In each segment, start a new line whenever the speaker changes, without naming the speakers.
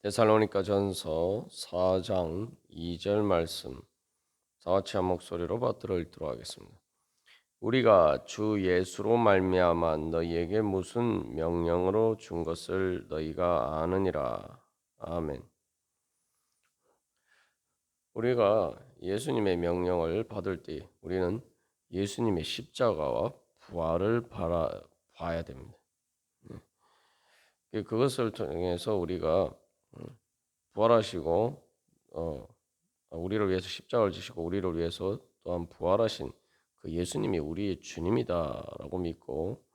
데살로니가전서 4장 2절 말씀 다 같이 한 목소리로 받들어 읽도록 하겠습니다. 우리가 주 예수로 말미암아 너희에게 무슨 명령으로 준 것을 너희가 아느니라. 아멘. 우리가 예수님의 명령을 받을 때 우리는 예수님의 십자가와 부활을 봐야 됩니다. 그것을 통해서 우리가 부활하시고 우리를 위해서 십자가를 지시고 우리를 위해서 또한 부활하신 그 예수님이 우리의 주님이다라고 믿고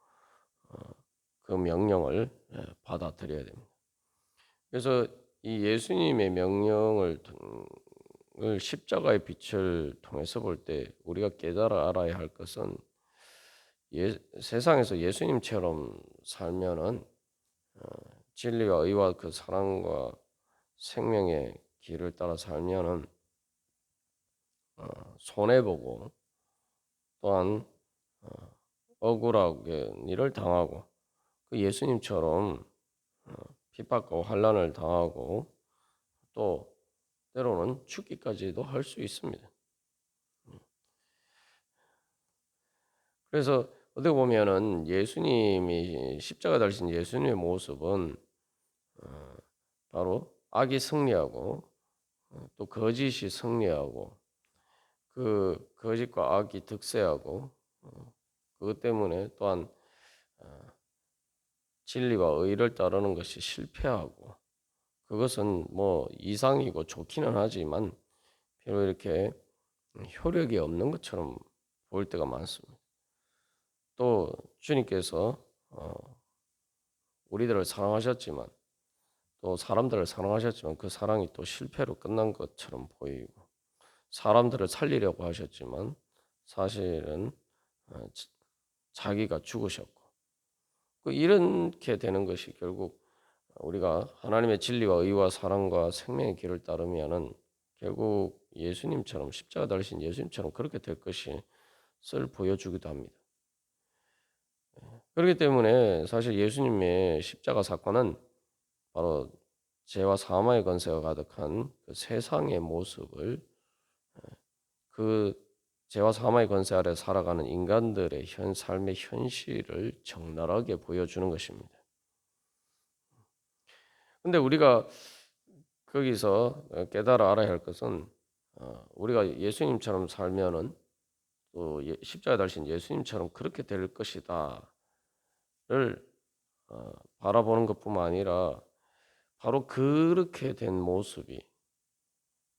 그 명령을 받아들여야 됩니다. 그래서 이 예수님의 명령을 십자가의 빛을 통해서 볼 때 우리가 깨달아 알아야 할 것은 세상에서 예수님처럼 살면은 진리와 의와 그 사랑과 생명의 길을 따라 살면은 손해보고 또한 억울하게 일을 당하고 그 예수님처럼 핍박과 환난을 당하고 또 때로는 죽기까지도 할 수 있습니다. 그래서 어떻게 보면은 예수님이 십자가 달리신 예수님의 모습은 바로 악이 승리하고 또 거짓이 승리하고 그 거짓과 악이 득세하고 그것 때문에 또한 진리와 의를 따르는 것이 실패하고 그것은 뭐 이상이고 좋기는 하지만 별로 이렇게 효력이 없는 것처럼 보일 때가 많습니다. 또 주님께서 우리들을 사랑하셨지만 또 사람들을 사랑하셨지만 그 사랑이 또 실패로 끝난 것처럼 보이고 사람들을 살리려고 하셨지만 사실은 자기가 죽으셨고 이렇게 되는 것이 결국 우리가 하나님의 진리와 의와 사랑과 생명의 길을 따르면은 결국 예수님처럼 십자가 달리신 예수님처럼 그렇게 될 것을 보여주기도 합니다. 그렇기 때문에 사실 예수님의 십자가 사건은 바로 죄와 사망의 권세가 가득한 그 세상의 모습을 그 죄와 사망의 권세 아래 살아가는 인간들의 삶의 현실을 적나라하게 보여주는 것입니다. 근데 우리가 거기서 깨달아 알아야 할 것은 우리가 예수님처럼 살면은 또 십자가에 달리신 예수님처럼 그렇게 될 것이다를 바라보는 것뿐만 아니라 바로 그렇게 된 모습이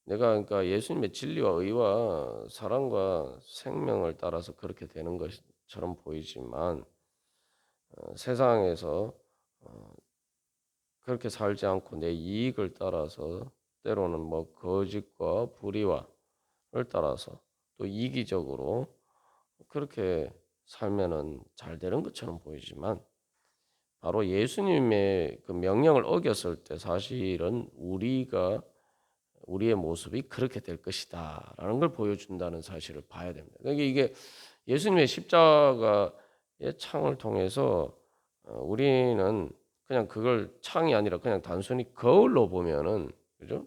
내가 그러니까 예수님의 진리와 의와 사랑과 생명을 따라서 그렇게 되는 것처럼 보이지만 세상에서 그렇게 살지 않고 내 이익을 따라서 때로는 뭐 거짓과 불의와를 따라서 또 이기적으로 그렇게 살면은 잘 되는 것처럼 보이지만 바로 예수님의 그 명령을 어겼을 때 사실은 우리의 모습이 그렇게 될 것이다라는 걸 보여준다는 사실을 봐야 됩니다. 그러니까 이게 예수님의 십자가의 창을 통해서 우리는 그냥 그걸 창이 아니라 그냥 단순히 거울로 보면은 그죠?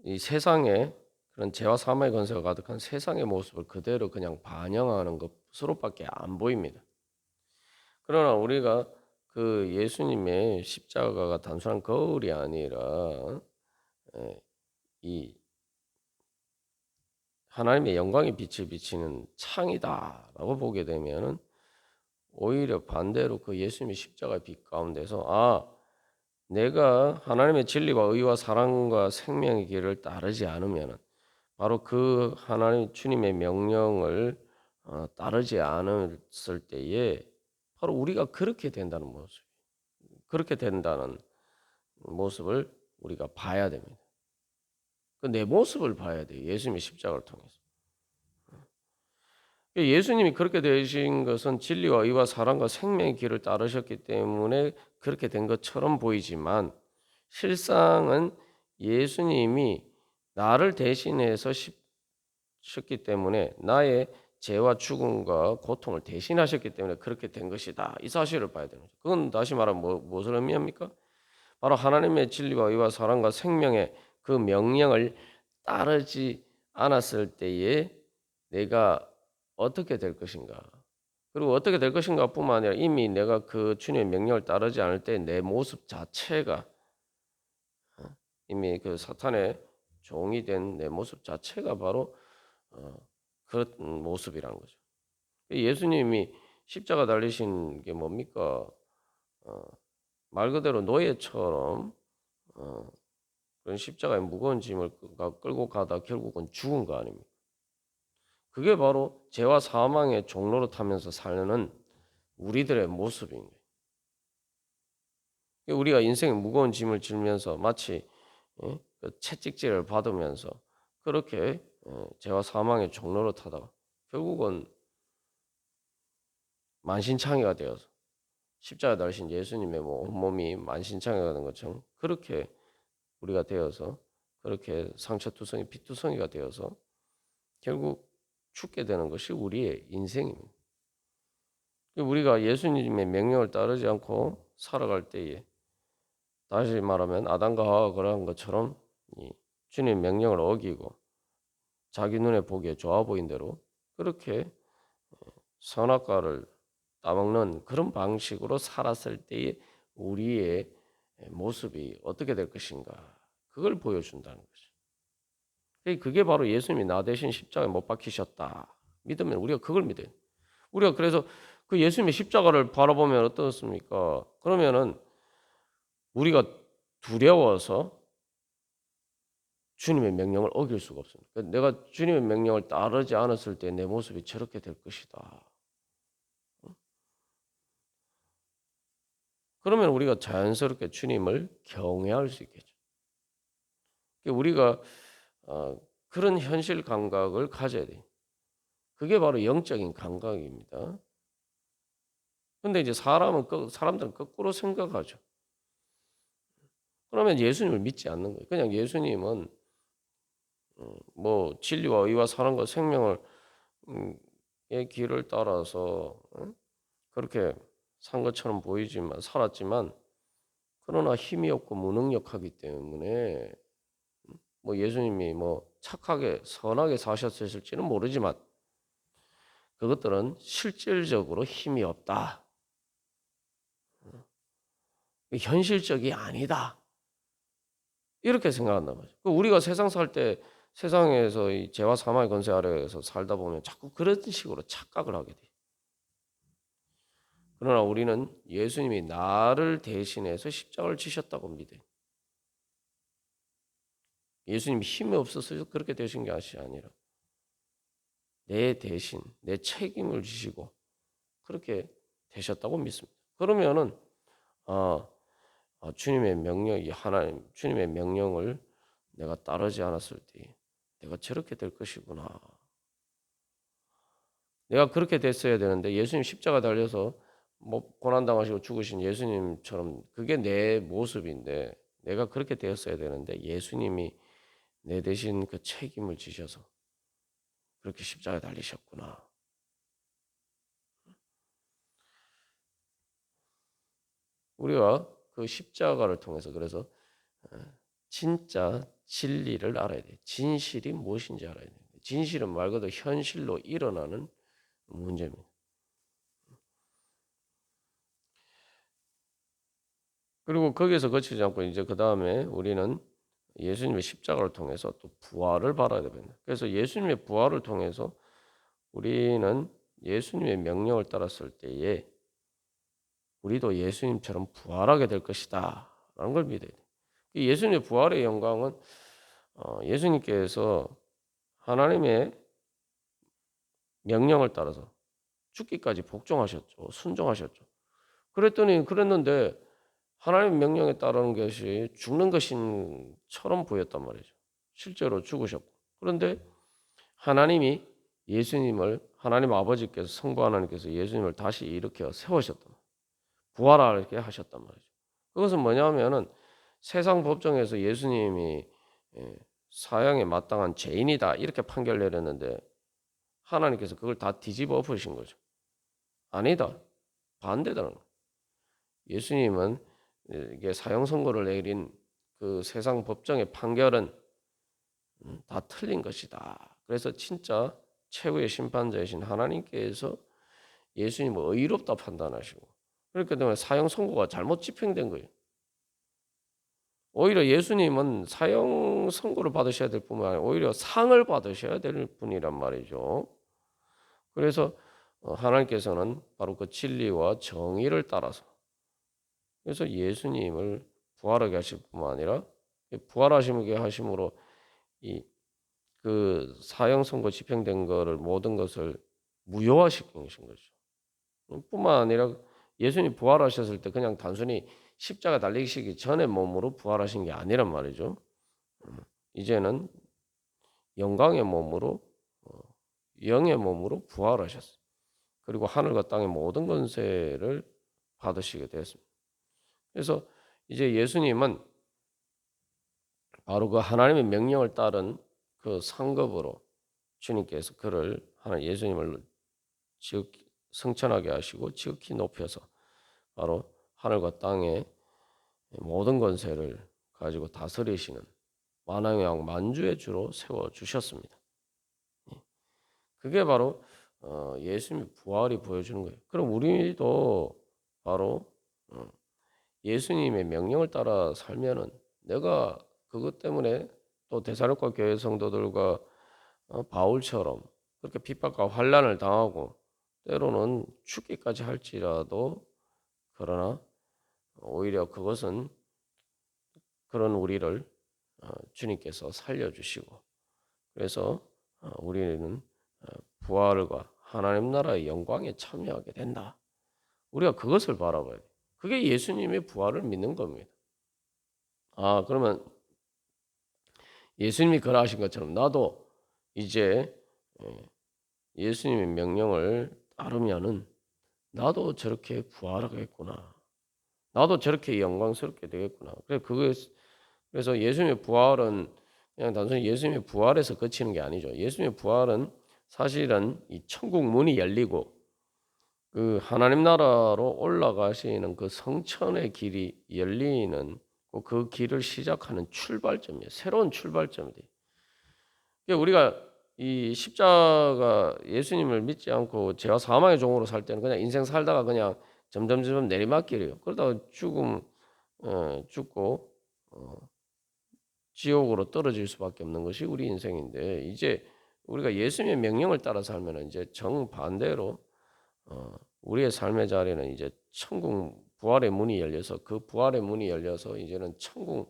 이 세상에 그런 죄와 사망의 권세가 가득한 세상의 모습을 그대로 그냥 반영하는 것으로밖에 안 보입니다. 그러나 우리가 그 예수님의 십자가가 단순한 거울이 아니라 이 하나님의 영광의 빛을 비치는 창이다라고 보게 되면은 오히려 반대로 그 예수님의 십자가의 빛 가운데서 내가 하나님의 진리와 의와 사랑과 생명의 길을 따르지 않으면은 바로 그 하나님 주님의 명령을 따르지 않았을 때에 바로 우리가 그렇게 된다는 모습, 그렇게 된다는 모습을 우리가 봐야 됩니다. 그 내 모습을 봐야 돼요. 예수님의 십자가를 통해서. 예수님이 그렇게 되신 것은 진리와 의와 사랑과 생명의 길을 따르셨기 때문에 그렇게 된 것처럼 보이지만 실상은 예수님이 나를 대신해서 십셨기 때문에 나의 죄와 죽음과 고통을 대신하셨기 때문에 그렇게 된 것이다. 이 사실을 봐야 되는 거죠. 그건 다시 말하면 무엇을 의미합니까? 바로 하나님의 진리와 의와 사랑과 생명의 그 명령을 따르지 않았을 때에 내가 어떻게 될 것인가. 그리고 어떻게 될 것인가 뿐만 아니라 이미 내가 그 주님의 명령을 따르지 않을 때 내 모습 자체가 이미 그 사탄의 종이 된 내 모습 자체가 바로 그런 모습이라는 거죠. 예수님이 십자가 달리신 게 뭡니까? 어, 말 그대로 노예처럼 그런 십자가의 무거운 짐을 끌고 가다 결국은 죽은 거 아닙니까? 그게 바로 죄와 사망의 종로로 타면서 사는 우리들의 모습인 거예요. 우리가 인생의 무거운 짐을 지면서 마치 그 채찍질을 받으면서 그렇게 죄와 사망의 종로로 타다가 결국은 만신창이가 되어서 십자가 달리신 예수님의 온몸이 만신창이가 된 것처럼 그렇게 우리가 되어서 그렇게 상처투성이 피투성이가 되어서 결국 죽게 되는 것이 우리의 인생입니다. 우리가 예수님의 명령을 따르지 않고 살아갈 때에 다시 말하면 아담과 하와가 그러한 것처럼 주님 명령을 어기고 자기 눈에 보기에 좋아 보인 대로 그렇게 선악과를 따먹는 그런 방식으로 살았을 때의 우리의 모습이 어떻게 될 것인가 그걸 보여준다는 거죠. 그게 바로 예수님이 나 대신 십자가에 못 박히셨다 믿으면 우리가 그걸 믿어요. 우리가 그래서 그 예수님의 십자가를 바라보면 어떻습니까? 그러면은 우리가 두려워서 주님의 명령을 어길 수가 없습니다. 내가 주님의 명령을 따르지 않았을 때 내 모습이 저렇게 될 것이다. 그러면 우리가 자연스럽게 주님을 경외할 수 있겠죠. 우리가 그런 현실 감각을 가져야 돼요. 그게 바로 영적인 감각입니다. 근데 이제 사람들은 거꾸로 생각하죠. 그러면 예수님을 믿지 않는 거예요. 그냥 예수님은 뭐 진리와 의와 사랑과 생명을 의 길을 따라서 그렇게 산 것처럼 보이지만 살았지만 그러나 힘이 없고 무능력하기 때문에 뭐 예수님이 뭐 착하게 선하게 사셨을지는 모르지만 그것들은 실질적으로 힘이 없다. 현실적이 아니다. 이렇게 생각한단 말이죠. 우리가 세상 살 때 세상에서 이 죄와 사망의 권세 아래에서 살다 보면 자꾸 그런 식으로 착각을 하게 돼요. 그러나 우리는 예수님이 나를 대신해서 십자가를 지셨다고 믿어요. 예수님이 힘이 없어서 그렇게 되신 게 아니라 내 대신 내 책임을 지시고 그렇게 되셨다고 믿습니다. 그러면은 주님의 명령이 하나님 주님의 명령을 내가 따르지 않았을 때 내가 저렇게 될 것이구나. 내가 그렇게 됐어야 되는데 예수님 십자가 달려서 뭐 고난 당하시고 죽으신 예수님처럼 그게 내 모습인데 내가 그렇게 되었어야 되는데 예수님이 내 대신 그 책임을 지셔서 그렇게 십자가에 달리셨구나. 우리가 그 십자가를 통해서 그래서 진짜 진리를 알아야 돼. 진실이 무엇인지 알아야 돼. 진실은 말 그대로 현실로 일어나는 문제입니다. 그리고 거기에서 거치지 않고 이제 그 다음에 우리는 예수님의 십자가를 통해서 또 부활을 받아야 됩니다. 그래서 예수님의 부활을 통해서 우리는 예수님의 명령을 따랐을 때에 우리도 예수님처럼 부활하게 될 것이다 라는 걸 믿어야 돼요. 예수님의 부활의 영광은 예수님께서 하나님의 명령을 따라서 죽기까지 복종하셨죠. 순종하셨죠. 그랬는데 하나님의 명령에 따르는 것이 죽는 것인처럼 보였단 말이죠. 실제로 죽으셨고. 그런데 하나님이 하나님 아버지께서 성부 하나님께서 예수님을 다시 일으켜 세우셨단 말이에요. 부활하게 하셨단 말이죠. 그것은 뭐냐면은 세상 법정에서 예수님이 사형에 마땅한 죄인이다 이렇게 판결 내렸는데 하나님께서 그걸 다 뒤집어 엎으신 거죠. 아니다. 반대다는 거예요. 예수님은 이게 사형 선고를 내린 그 세상 법정의 판결은 다 틀린 것이다. 그래서 진짜 최후의 심판자이신 하나님께서 예수님을 의롭다 판단하시고 그렇기 때문에 사형 선고가 잘못 집행된 거예요. 오히려 예수님은 사형 선고를 받으셔야 될 뿐만 아니라 오히려 상을 받으셔야 될 분이란 말이죠. 그래서 하나님께서는 바로 그 진리와 정의를 따라서 그래서 예수님을 부활하게 하실 뿐만 아니라 부활하시게 하심으로 이 그 사형 선고 집행된 거를 모든 것을 무효화시킨 거죠. 뿐만 아니라 예수님 부활하셨을 때 그냥 단순히 십자가 달리시기 전의 몸으로 부활하신 게 아니란 말이죠. 이제는 영광의 몸으로 영의 몸으로 부활하셨어요. 그리고 하늘과 땅의 모든 권세를 받으시게 되었습니다. 그래서 이제 예수님은 바로 그 하나님의 명령을 따른 그 상급으로 주님께서 그를 예수님을 지극히 승천하게 하시고 지극히 높여서 바로 하늘과 땅의 모든 권세를 가지고 다스리시는 만왕의 왕 만주의 주로 세워 주셨습니다. 그게 바로 예수님의 부활이 보여주는 거예요. 그럼 우리도 바로 예수님의 명령을 따라 살면은 내가 그것 때문에 또 데살로니가 교회 성도들과 바울처럼 그렇게 핍박과 환난을 당하고 때로는 죽기까지 할지라도 그러나 오히려 그것은 그런 우리를 주님께서 살려주시고 그래서 우리는 부활과 하나님 나라의 영광에 참여하게 된다. 우리가 그것을 바라봐야 돼. 그게 예수님의 부활을 믿는 겁니다. 그러면 예수님이 그러하신 것처럼 나도 이제 예수님의 명령을 따르면은 나도 저렇게 부활하겠구나. 나도 저렇게 영광스럽게 되겠구나. 그래서 예수님의 부활은 그냥 단순히 예수님의 부활에서 그치는 게 아니죠. 예수님의 부활은 사실은 이 천국 문이 열리고 그 하나님 나라로 올라가시는 그 성천의 길이 열리는 그 길을 시작하는 출발점이에요. 새로운 출발점이 돼요. 그러니까 우리가 이 십자가 예수님을 믿지 않고 죄와 사망의 종으로 살 때는 그냥 인생 살다가 그냥 점점 내리막길이에요. 그러다가 죽고 지옥으로 떨어질 수밖에 없는 것이 우리 인생인데 이제 우리가 예수님의 명령을 따라 살면 이제 정반대로 우리의 삶의 자리는 이제 천국 부활의 문이 열려서 그 부활의 문이 열려서 이제는 천국을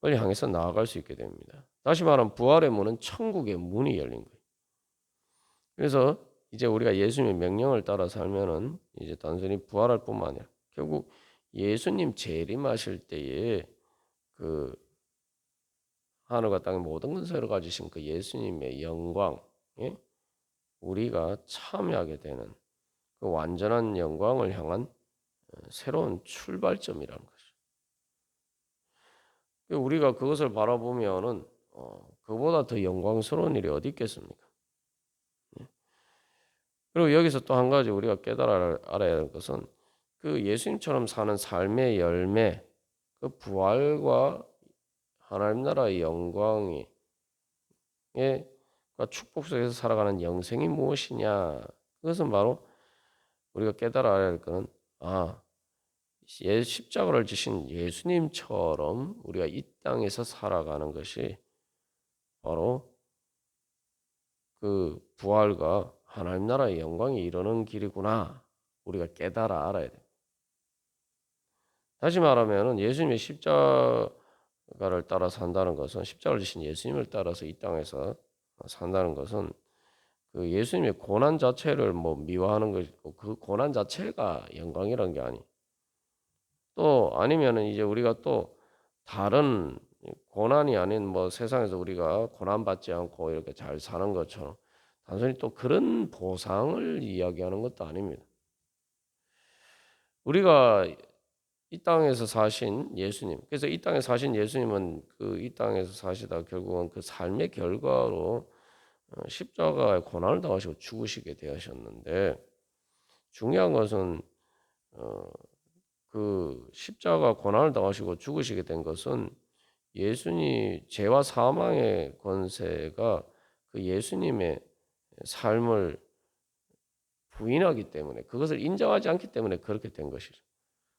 향해서 나아갈 수 있게 됩니다. 다시 말하면 부활의 문은 천국의 문이 열린 거예요. 그래서 이제 우리가 예수님의 명령을 따라 살면은 이제 단순히 부활할 뿐만 아니라 결국 예수님 재림하실 때에 그 하늘과 땅의 모든 권세를 가지신 그 예수님의 영광에 우리가 참여하게 되는 그 완전한 영광을 향한 새로운 출발점이라는 것이죠. 우리가 그것을 바라보면은 그보다 더 영광스러운 일이 어디 있겠습니까? 그리고 여기서 또 한 가지 우리가 알아야 할 것은 그 예수님처럼 사는 삶의 열매, 그 부활과 하나님 나라의 영광이 축복 속에서 살아가는 영생이 무엇이냐? 그것은 바로 우리가 깨달아야 할 것은 십자가를 지신 예수님처럼 우리가 이 땅에서 살아가는 것이 바로 그 부활과 하나님 나라의 영광이 이루는 길이구나. 우리가 깨달아 알아야 돼. 다시 말하면 예수님의 십자가를 따라 산다는 것은 십자가를 지신 예수님을 따라서 이 땅에서 산다는 것은 그 예수님의 고난 자체를 미워하는 것이고 그 고난 자체가 영광이라는 게 아니. 또 아니면은 이제 우리가 또 다른 고난이 아닌 세상에서 우리가 고난 받지 않고 이렇게 잘 사는 것처럼 단순히 또 그런 보상을 이야기하는 것도 아닙니다. 우리가 이 땅에서 사신 예수님, 그래서 이 땅에 사신 예수님은 그 이 땅에서 사시다 결국은 그 삶의 결과로 십자가에 고난을 당하시고 죽으시게 되셨는데 중요한 것은 그 십자가 고난을 당하시고 죽으시게 된 것은 예수님 죄와 사망의 권세가 그 예수님의 삶을 부인하기 때문에 그것을 인정하지 않기 때문에 그렇게 된 것이죠.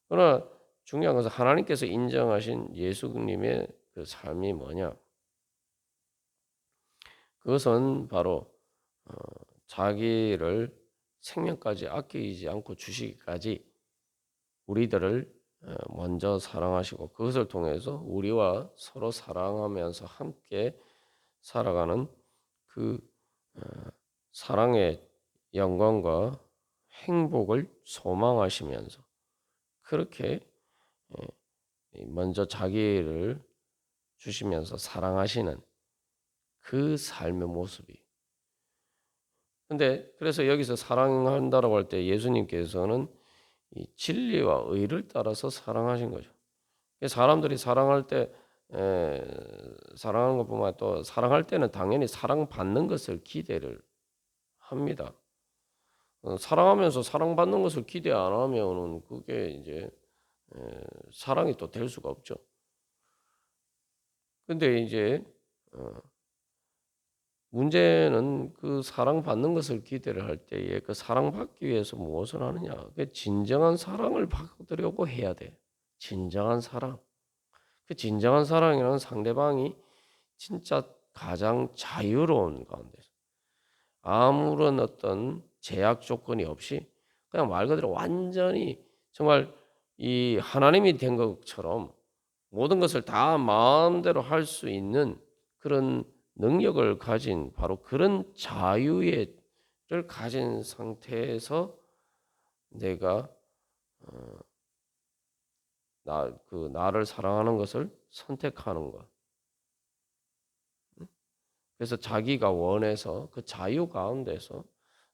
그러나 중요한 것은 하나님께서 인정하신 예수님의 그 삶이 뭐냐? 그것은 바로 어, 자기를 생명까지 아끼지 않고 주시기까지 우리들을 먼저 사랑하시고 그것을 통해서 우리와 서로 사랑하면서 함께 살아가는 그 어, 사랑의 영광과 행복을 소망하시면서 그렇게 먼저 자기를 주시면서 사랑하시는 그 삶의 모습이. 근데 그래서 여기서 사랑한다라고 할 때 예수님께서는 이 진리와 의를 따라서 사랑하신 거죠. 사람들이 사랑할 때 사랑하는 것뿐만 또 사랑할 때는 당연히 사랑받는 것을 기대를 합니다. 사랑하면서 사랑받는 것을 기대 안 하면은 그게 이제 사랑이 또 될 수가 없죠. 근데 이제 어, 문제는 그 사랑받는 것을 기대를 할 때에 그 사랑받기 위해서 무엇을 하느냐? 그 진정한 사랑을 받으려고 해야 돼. 진정한 사랑. 그 진정한 사랑이란 상대방이 진짜 가장 자유로운 가운데서 아무런 어떤 제약 조건이 없이 그냥 말 그대로 완전히 정말 이 하나님이 된 것처럼 모든 것을 다 마음대로 할 수 있는 그런 능력을 가진 바로 그런 자유를 가진 상태에서 내가 나를 사랑하는 것을 선택하는 것. 그래서 자기가 원해서 그 자유 가운데서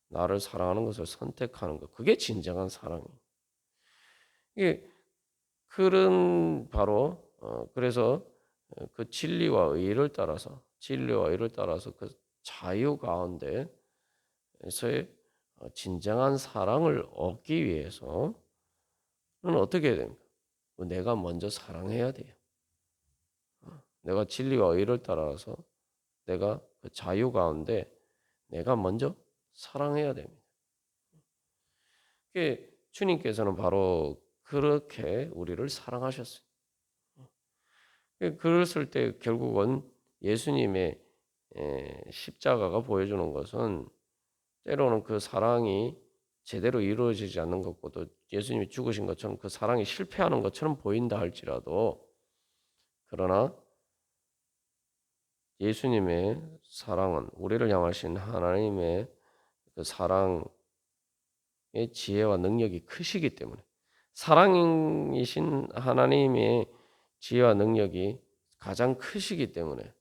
나를 사랑하는 것을 선택하는 것. 그게 진정한 사랑이에요. 이게 그런 바로 그래서 그 진리와 의를 따라서 그 자유 가운데에서의 진정한 사랑을 얻기 위해서는 어떻게 해야 됩니까? 내가 먼저 사랑해야 돼요. 내가 진리와 의를 따라서 내가 그 자유 가운데 내가 먼저 사랑해야 됩니다. 주님께서는 바로 그렇게 우리를 사랑하셨어요. 그랬을 때 결국은 예수님의 십자가가 보여주는 것은 때로는 그 사랑이 제대로 이루어지지 않는 것보다 예수님이 죽으신 것처럼 그 사랑이 실패하는 것처럼 보인다 할지라도 그러나 예수님의 사랑은 우리를 향하신 하나님의 그 사랑의 지혜와 능력이 크시기 때문에 사랑이신 하나님의 지혜와 능력이 가장 크시기 때문에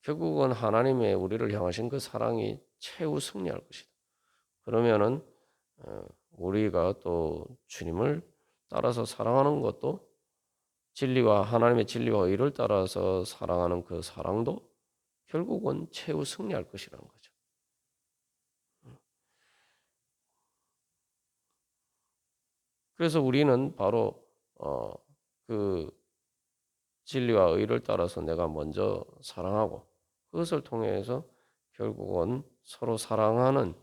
결국은 하나님의 우리를 향하신 그 사랑이 최후 승리할 것이다. 그러면은 우리가 또 주님을 따라서 사랑하는 것도 진리와 하나님의 진리와 의를 따라서 사랑하는 그 사랑도 결국은 최후 승리할 것이라는 거죠. 그래서 우리는 바로 그 진리와 의를 따라서 내가 먼저 사랑하고 그것을 통해서 결국은 서로 사랑하는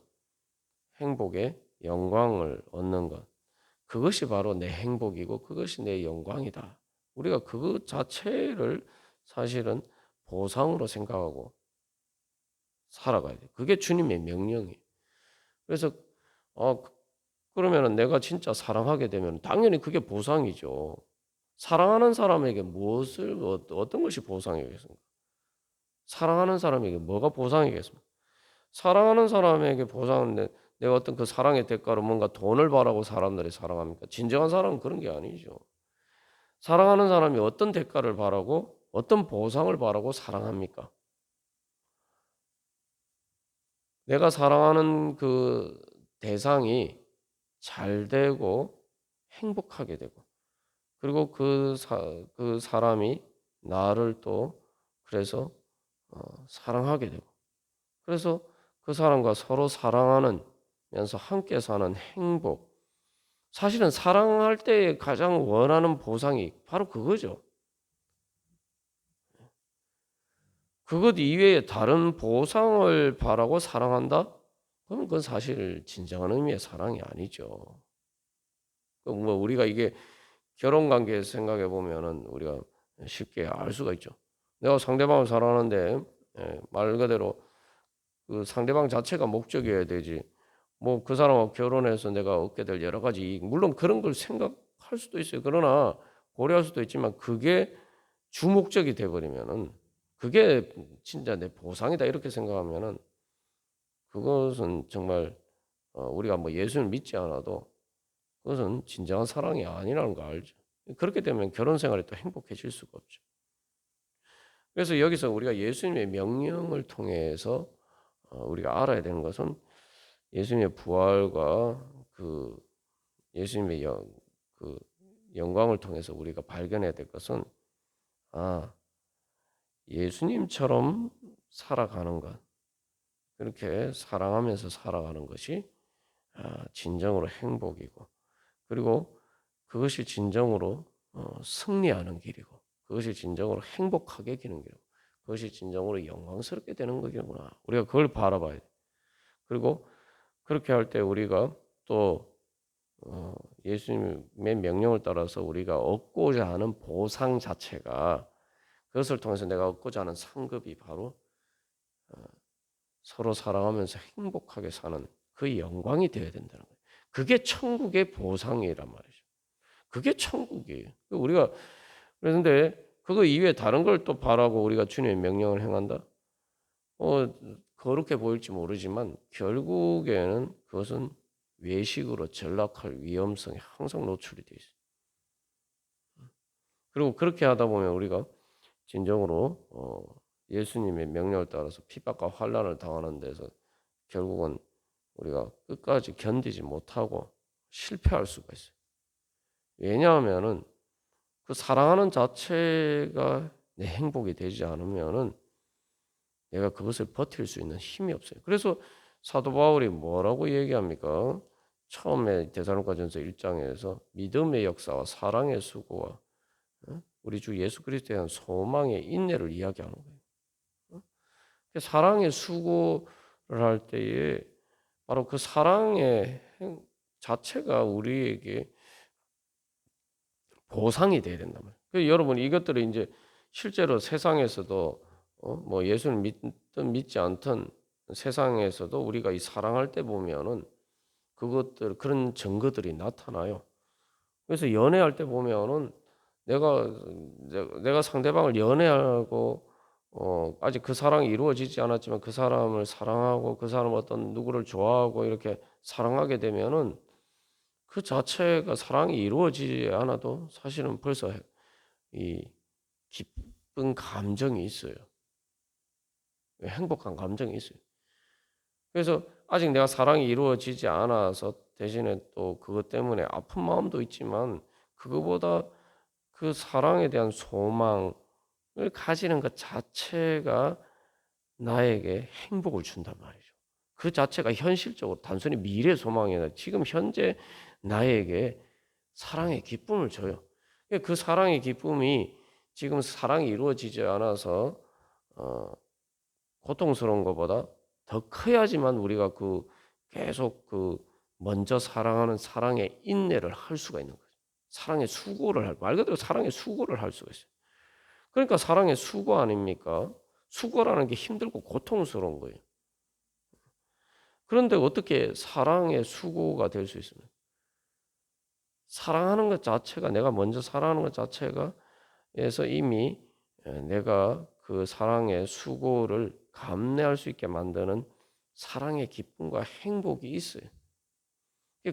행복의 영광을 얻는 것. 그것이 바로 내 행복이고 그것이 내 영광이다. 우리가 그 자체를 사실은 보상으로 생각하고 살아가야 돼. 그게 주님의 명령이에요. 그래서 어 그러면은 내가 진짜 사랑하게 되면 당연히 그게 보상이죠. 사랑하는 사람에게 무엇을 어떤 것이 보상이겠습니까? 사랑하는 사람에게 뭐가 보상이겠습니까? 사랑하는 사람에게 보상은 내가 어떤 그 사랑의 대가로 뭔가 돈을 바라고 사람들이 사랑합니까? 진정한 사랑은 그런 게 아니죠. 사랑하는 사람이 어떤 대가를 바라고 어떤 보상을 바라고 사랑합니까? 내가 사랑하는 그 대상이 잘 되고 행복하게 되고 그리고 그 사람이 나를 또 그래서 사랑하게 되고 그래서 그 사람과 서로 사랑하면서 함께 사는 행복. 사실은 사랑할 때 가장 원하는 보상이 바로 그거죠. 그것 이외에 다른 보상을 바라고 사랑한다? 그럼 그건 사실 진정한 의미의 사랑이 아니죠. 뭐 우리가 이게 결혼 관계에서 생각해 보면은 우리가 쉽게 알 수가 있죠. 내가 상대방을 사랑하는데 말 그대로 그 상대방 자체가 목적이어야 되지. 뭐 그 사람하고 결혼해서 내가 얻게 될 여러 가지 이익, 물론 그런 걸 생각할 수도 있어요. 그러나 고려할 수도 있지만 그게 주목적이 돼 버리면은 그게 진짜 내 보상이다 이렇게 생각하면은 그것은 정말 우리가 뭐 예수를 믿지 않아도 그것은 진정한 사랑이 아니라는 거 알죠. 그렇게 되면 결혼 생활이 또 행복해질 수가 없죠. 그래서 여기서 우리가 예수님의 명령을 통해서 우리가 알아야 되는 것은 예수님의 부활과 그 예수님의 그 영광을 통해서 우리가 발견해야 될 것은 아, 예수님처럼 살아가는 것, 그렇게 사랑하면서 살아가는 것이 진정으로 행복이고, 그리고 그것이 진정으로 승리하는 길이고, 그것이 진정으로 행복하게 기는 길이고, 그것이 진정으로 영광스럽게 되는 거구나. 우리가 그걸 바라봐야 돼. 그리고 그렇게 할 때 우리가 또 예수님의 명령을 따라서 우리가 얻고자 하는 보상 자체가 그것을 통해서 내가 얻고자 하는 상급이 바로 서로 사랑하면서 행복하게 사는 그 영광이 되어야 된다는 거예요. 그게 천국의 보상이란 말이죠. 그게 천국이에요. 우리가 그런데 그거 이외에 다른 걸 또 바라고 우리가 주님의 명령을 행한다? 거룩해 보일지 모르지만 결국에는 그것은 외식으로 전락할 위험성이 항상 노출이 돼 있어요. 그리고 그렇게 하다 보면 우리가 진정으로 예수님의 명령을 따라서 핍박과 환난을 당하는 데서 결국은 우리가 끝까지 견디지 못하고 실패할 수가 있어요. 왜냐하면은 그 사랑하는 자체가 내 행복이 되지 않으면은 내가 그것을 버틸 수 있는 힘이 없어요. 그래서 사도 바울이 뭐라고 얘기합니까? 처음에 데살로니가전서 1장에서 믿음의 역사와 사랑의 수고와 우리 주 예수 그리스도에 대한 소망의 인내를 이야기하는 거예요. 사랑의 수고를 할 때에 바로 그 사랑의 자체가 우리에게 보상이 돼야 된단 말이에요. 그래서 여러분 이것들을 이제 실제로 세상에서도 뭐 예수를 믿든 믿지 않든 세상에서도 우리가 이 사랑할 때 보면은 그것들 그런 증거들이 나타나요. 그래서 연애할 때 보면은 내가 상대방을 연애하고 아직 그 사랑이 이루어지지 않았지만 그 사람을 사랑하고 그 사람 어떤 누구를 좋아하고 이렇게 사랑하게 되면은 그 자체가 사랑이 이루어지지 않아도 사실은 벌써 이 기쁜 감정이 있어요. 행복한 감정이 있어요. 그래서 아직 내가 사랑이 이루어지지 않아서 대신에 또 그것 때문에 아픈 마음도 있지만 그거보다 그 사랑에 대한 소망을 가지는 것 자체가 나에게 행복을 준단 말이죠. 그 자체가 현실적으로 단순히 미래 소망이 아니라 지금 현재 나에게 사랑의 기쁨을 줘요. 그 사랑의 기쁨이 지금 사랑이 이루어지지 않아서 고통스러운 것보다 더 커야지만 우리가 그 계속 그 먼저 사랑하는 사랑의 인내를 할 수가 있는 거죠. 사랑의 수고를 말 그대로 사랑의 수고를 할 수가 있어요. 그러니까 사랑의 수고 아닙니까? 수고라는 게 힘들고 고통스러운 거예요. 그런데 어떻게 사랑의 수고가 될 수 있습니까? 사랑하는 것 자체가 내가 먼저 사랑하는 것 자체가 에서 이미 내가 그 사랑의 수고를 감내할 수 있게 만드는 사랑의 기쁨과 행복이 있어요.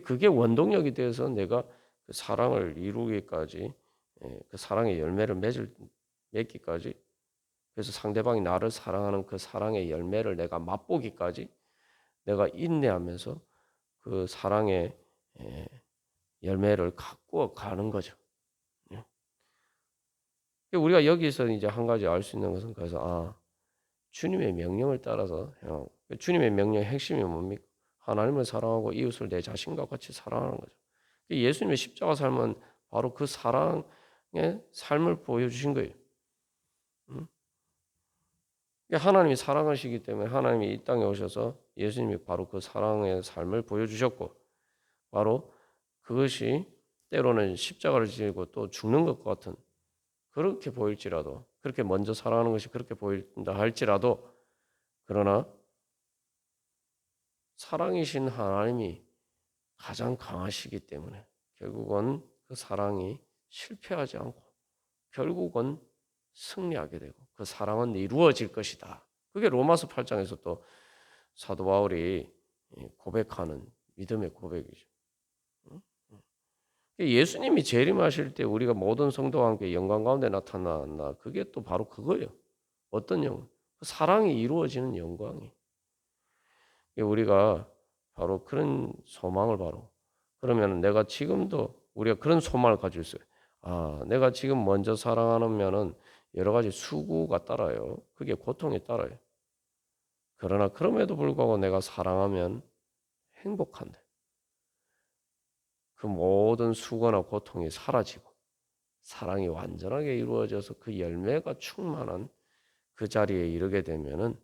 그게 원동력이 돼서 내가 그 사랑을 이루기까지 그 사랑의 열매를 맺기까지 그래서 상대방이 나를 사랑하는 그 사랑의 열매를 내가 맛보기까지 내가 인내하면서 그 사랑의 열매를 갖고 가는 거죠. 우리가 여기서 이제 한 가지 알 수 있는 것은 그래서 주님의 명령을 따라서 주님의 명령의 핵심이 뭡니까? 하나님을 사랑하고 이웃을 내 자신과 같이 사랑하는 거죠. 예수님의 십자가 삶은 바로 그 사랑의 삶을 보여주신 거예요. 하나님이 사랑하시기 때문에 하나님이 이 땅에 오셔서 예수님이 바로 그 사랑의 삶을 보여주셨고, 바로 그것이 때로는 십자가를 지고 또 죽는 것 같은, 그렇게 보일지라도, 그렇게 먼저 사랑하는 것이 그렇게 보인다 할지라도, 그러나 사랑이신 하나님이 가장 강하시기 때문에 결국은 그 사랑이 실패하지 않고 결국은 승리하게 되고 그 사랑은 이루어질 것이다. 그게 로마서 8장에서 또 사도 바울이 고백하는 믿음의 고백이죠. 예수님이 재림하실 때 우리가 모든 성도와 함께 영광 가운데 나타난다. 그게 또 바로 그거예요. 어떤 영광? 사랑이 이루어지는 영광이. 우리가 바로 그런 소망을 바로, 그러면 내가 지금도 우리가 그런 소망을 가지고 있어요. 아, 내가 지금 먼저 사랑하면은 여러 가지 수고가 따라요. 그게 고통이 따라요. 그러나 그럼에도 불구하고 내가 사랑하면 행복한데 그 모든 수고나 고통이 사라지고 사랑이 완전하게 이루어져서 그 열매가 충만한 그 자리에 이르게 되면은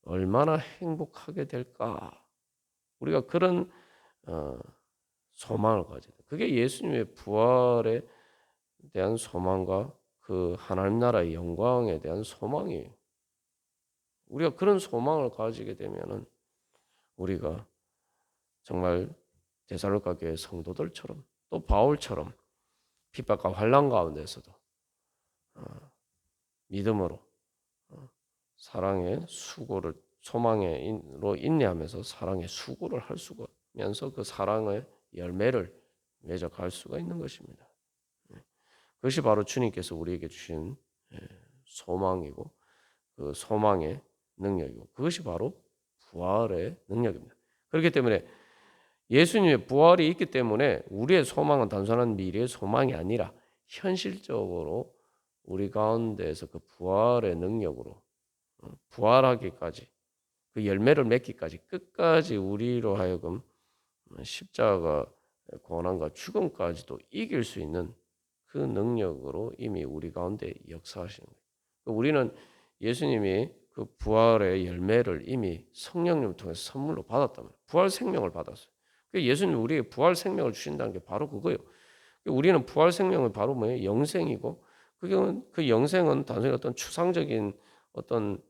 얼마나 행복하게 될까? 우리가 그런 소망을 가져야 돼. 그게 예수님의 부활에 대한 소망과 그 하나님 나라의 영광에 대한 소망이에요. 우리가 그런 소망을 가지게 되면은 우리가 정말 데살로니가 교회 성도들처럼 또 바울처럼 핍박과 환난 가운데서도 믿음으로 사랑의 수고를 소망으로 인내하면서 사랑의 수고를 할 수가 면서 그 사랑의 열매를 맺어갈 수가 있는 것입니다. 그것이 바로 주님께서 우리에게 주신 소망이고 그 소망의 능력이고 그것이 바로 부활의 능력입니다. 그렇기 때문에 예수님의 부활이 있기 때문에 우리의 소망은 단순한 미래의 소망이 아니라 현실적으로 우리 가운데에서 그 부활의 능력으로 부활하기까지 그 열매를 맺기까지 끝까지 우리로 하여금 십자가 고난과 죽음까지도 이길 수 있는 그 능력으로 이미 우리 가운데 역사하시는 거예요. 우리는 예수님이 그 부활의 열매를 이미 성령님을 통해서 선물로 받았다면 부활 생명을 받았어요. 예수님이 우리에게 부활 생명을 주신다는 게 바로 그거예요. 우리는 부활 생명은 바로 뭐예요? 영생이고 그 영생은 단순히 어떤 추상적인 어떤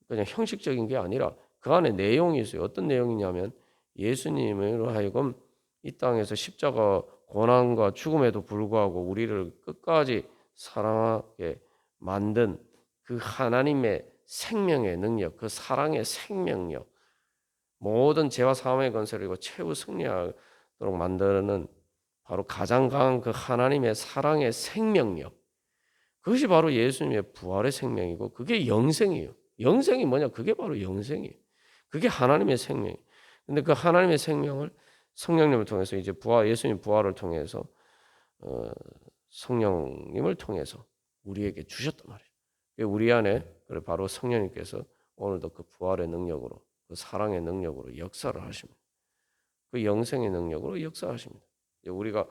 그냥 형식적인 게 아니라 그 안에 내용이 있어요. 어떤 내용이냐면 예수님으로 하여금 이 땅에서 십자가 고난과 죽음에도 불구하고 우리를 끝까지 사랑하게 만든 그 하나님의 생명의 능력, 그 사랑의 생명력, 모든 죄와 사망의 권세를 이고 최후 승리하도록 만드는 바로 가장 강한 그 하나님의 사랑의 생명력, 그것이 바로 예수님의 부활의 생명이고 그게 영생이에요. 영생이 뭐냐? 그게 바로 영생이에요. 그게 하나님의 생명이에요. 근데 그 하나님의 생명을 성령님을 통해서 이제 예수님 부활을 통해서 성령님을 통해서 우리에게 주셨단 말이에요. 우리 안에 바로 성령님께서 오늘도 그 부활의 능력으로 그 사랑의 능력으로 역사를 하십니다. 그 영생의 능력으로 역사하십니다. 우리가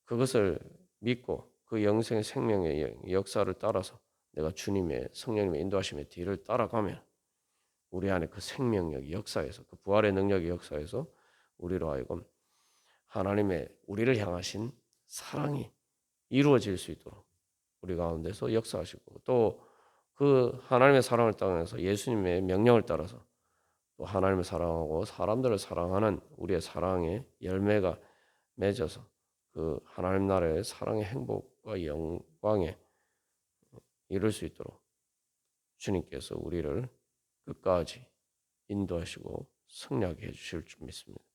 그것을 믿고 그 영생의 생명의 역사를 따라서 내가 주님의 성령님의 인도하심의 뒤를 따라가면 우리 안에 그 생명력이 역사에서 그 부활의 능력이 역사에서 우리로 하여금 하나님의 우리를 향하신 사랑이 이루어질 수 있도록 우리 가운데서 역사하시고 또 그 하나님의 사랑을 따라서 예수님의 명령을 따라서 또 하나님을 사랑하고 사람들을 사랑하는 우리의 사랑의 열매가 맺어서 그 하나님 나라의 사랑의 행복과 영광에 이룰 수 있도록 주님께서 우리를 끝까지 인도하시고 승리하게 해주실 줄 믿습니다.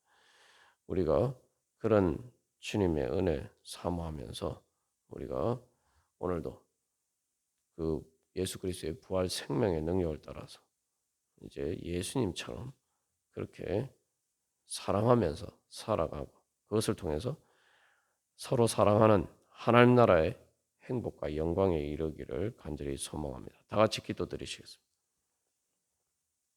우리가 그런 주님의 은혜 사모하면서 우리가 오늘도 그 예수 그리스도의 부활 생명의 능력을 따라서 이제 예수님처럼 그렇게 사랑하면서 살아가고 그것을 통해서 서로 사랑하는 하나님 나라의 행복과 영광에 이르기를 간절히 소망합니다. 다 같이 기도드리시겠습니다.